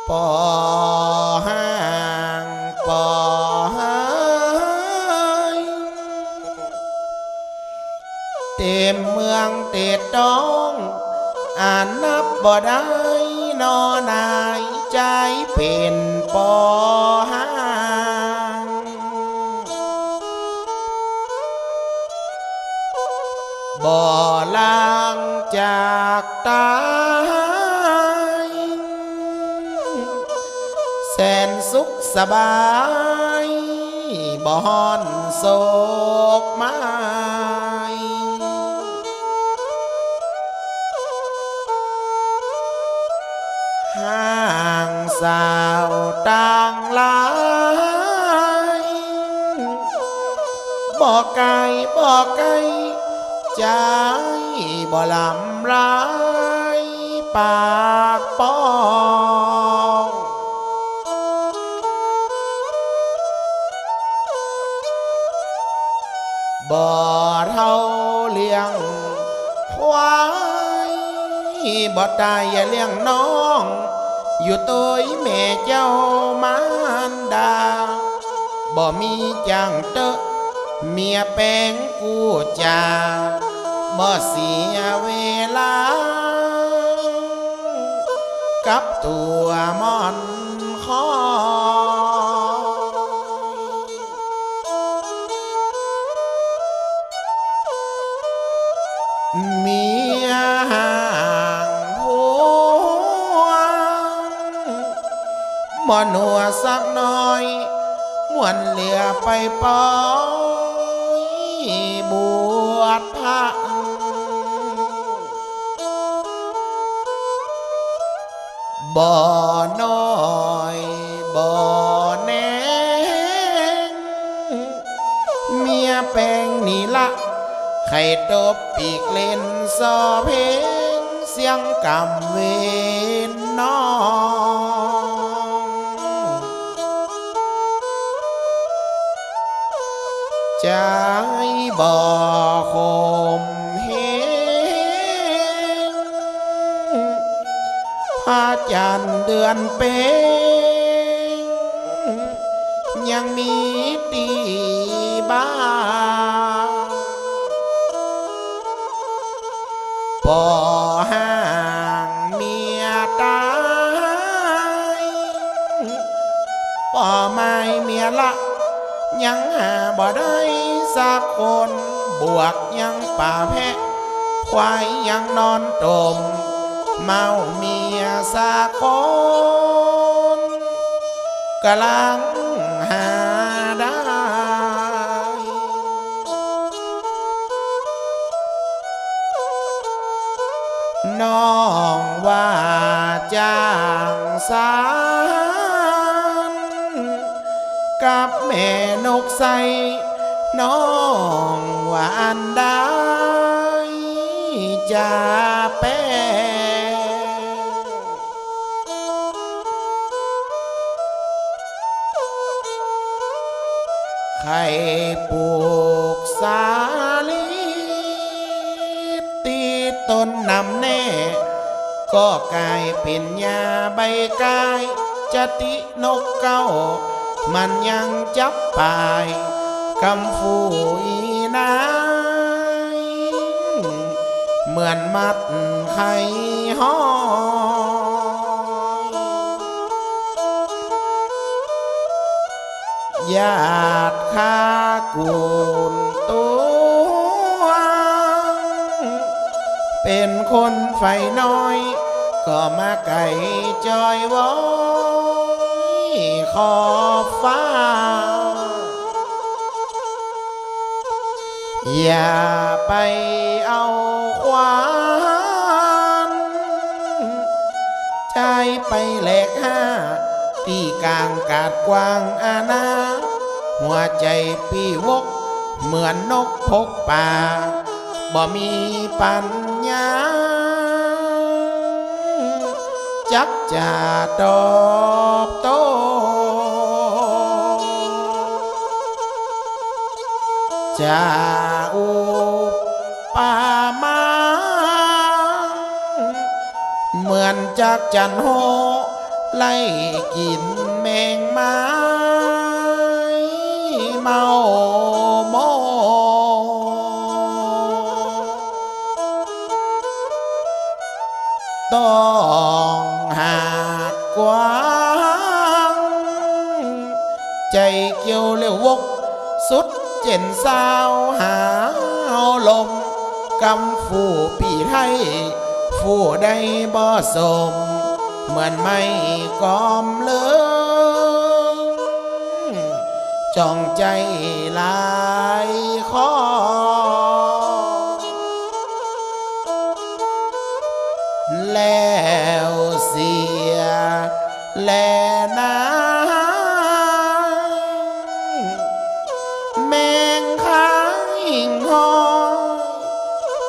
ปอห้างปอห้ายเต็มเมืองเตดดองอ่านนับบ่ได้นอนายใจเป็นปอห้างบ่ลางจากตายแสนสุขสบายบ่ฮอนโศกไม้ห่างสาวต่างหลายบ่ไกลบ่ไกลใจบ่ลำร้ายปากป้องบ่เท่าเลี้ยงควายบ่ตายอย่าเลี้ยงน้องอยู่ตัวแม่เจ้ามารดาบ่มีจังเตอะเมียแป้งกูจาบ่เสียเวลากับตัวมอนคอยเมียห่างผัวบ่หนัวสักหน่อยมวนเหลือไปปอยบวชพระบ่น้อยบ่แน่เมียแป้งนี่ละไข่ตบปีกเล่นซอเพลงเสียงกำเวนน้องใจบ่คมเหงพระจันทร์เดือนเพ็ญยังมีตีบ้าปอห่างเมียตายปอไม่เมียละยังหาบ่ได้สักคนบวกยังป่าแพะควายยังนอนตมเมาเมียสักคนกำลังหาได้น้องว่าจ้างสารกับแม่นกใสน้องว่าอันได้จะแป้ใครปลูกสาลีตีต้นนำแน่ก็กลายเป็นยาใบกายจะตินกเก้ามันยังจับปลายกำฟูอีนายเหมือนมัดไข่ห้อยญาติข้ากูลตัวเป็นคนไฟน้อยก็มาไก่จอยวอยขอบฟ้าอย่าไปเอาควานใจไปแหลกห้าตีกลางกาดกวางอาณาหัวใจปีวกเหมือนนกพกป่าบ่มีปัญญาจักจะตอบโต้จะอุปมาเหมือนจักจันโฮ ไล่กินแมงไม้เมาโมต้องหากกว้างใจเกี่ยวเลี้ยววกสุดเจนสาวหาเอาลมกำฟูปีไทยฟูได้บ่สมเหมือนไม่กอมเลืองจ้องใจลายคอแล้วเสียแลน้ำแมงค้างหิ่งห้อย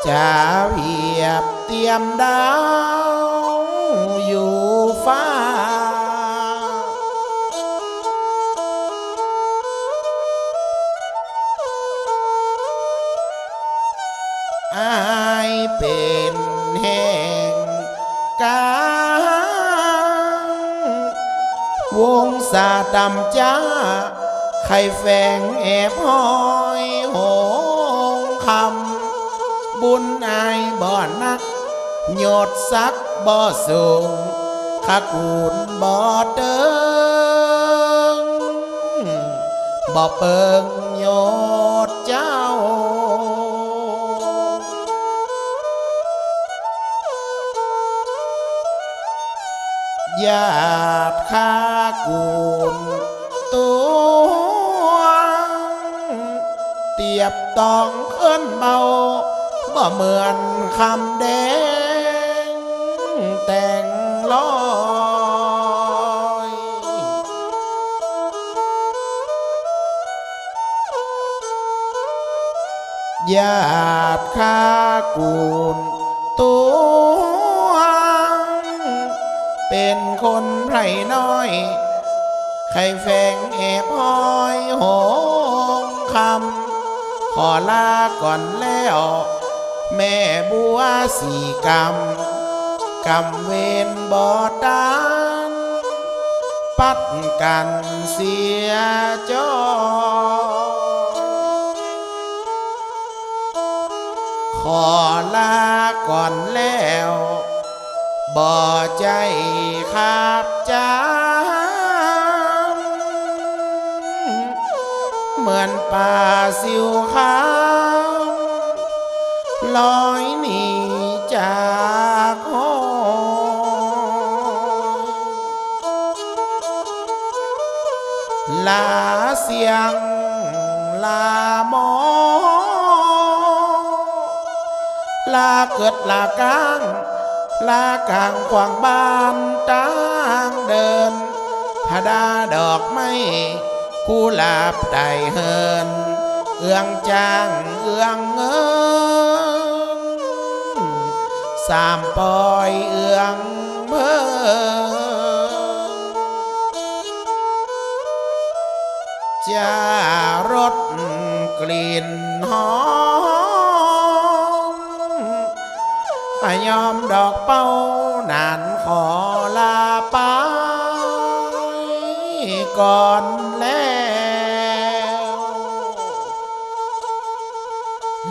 จะเพียบเตรียมดาวอยู่ฟ้าอายเป็นแห่งกาวงสาดำจ้าไข่แฝงแอบห้อยโหงคำบุญอายบ่อนักโยดสักบ่สูงขกูลบ่เดิงบ่เปิงโยดเจ้าญาติข้ากูลตัวเตียบต้องขึ้นเบาบ่เหมือนคำแดงแต่งลอยญาติข้ากูลตัวเป็นคนไพร่น้อยไข่แฝงแอบห้อยโหงคำขอลาก่อนแล้วแม่บัวสีกำเวนบอดานปัดกันเสียจอขอลาก่อนแล้วบ่ใจขาบจามเหมือนป่าสิวขาวลอยหนีจากห้องลาเสียงลาหมอลาเกิดลากลางลากลางขวางบ้านต่างเดินพดาดอกไม้กุหลาบได้เฮินเอื้องจางเอื้องเงินสามปอยเอื้องเพิ่งจะรสกลิ่นหอมยอมดอกเป้านานขอลาไปก่อนแล้ว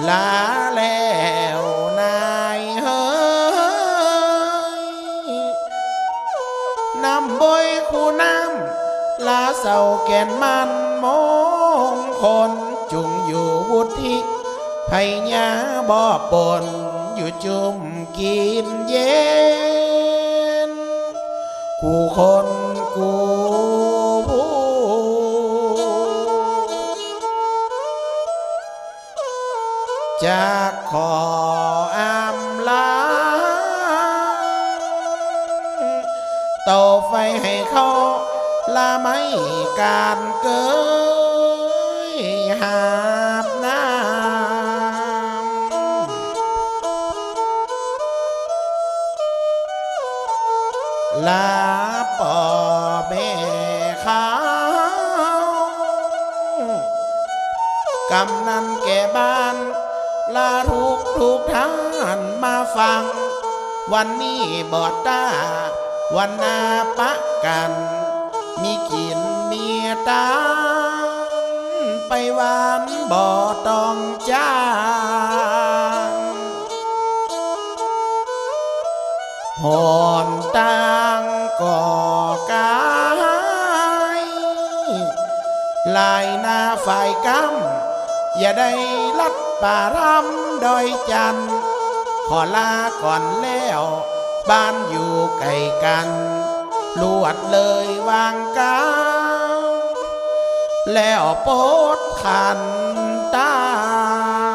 ลาแล้วนายเฮ้ยน้ำบอยคู่น้ำลาเศร้าแก่นมันมงคนจุงอยู่วุฒิไผญาบ่ปนอยู่จุ่มกินเย็นกูคนกูผู้จากขออำลาเต่าไฟให้เขาละไม่การเกยหาบน้ำลาป่อแม่ข้ากำนันแก่บ้านลาทุกท่านมาฟังวันนี้บอดตา วันนาปะกันมีกินมีตามไปหวานบ่ต้องจ้างหอนต่างก่อกายลายหน้าฝ่ายกำอย่าได้ลัดป่ารำดอยจันขอลาก่อนแล้วบ้านอยู่ไกลกันลวดเลยวางกาวแล้วโปดขันต่า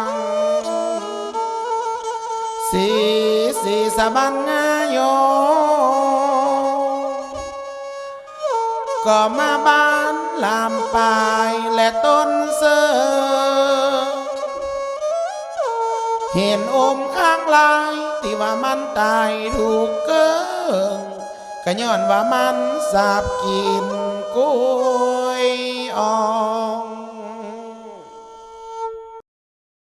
งสีสะบันงายโยก็มาบ้านลามปลายและต้นเสือเห็นอมข้างลายที่ว่ามันตายถูกเกิงก็ย้อนว่ามันสาบกินกล้วยอ่อง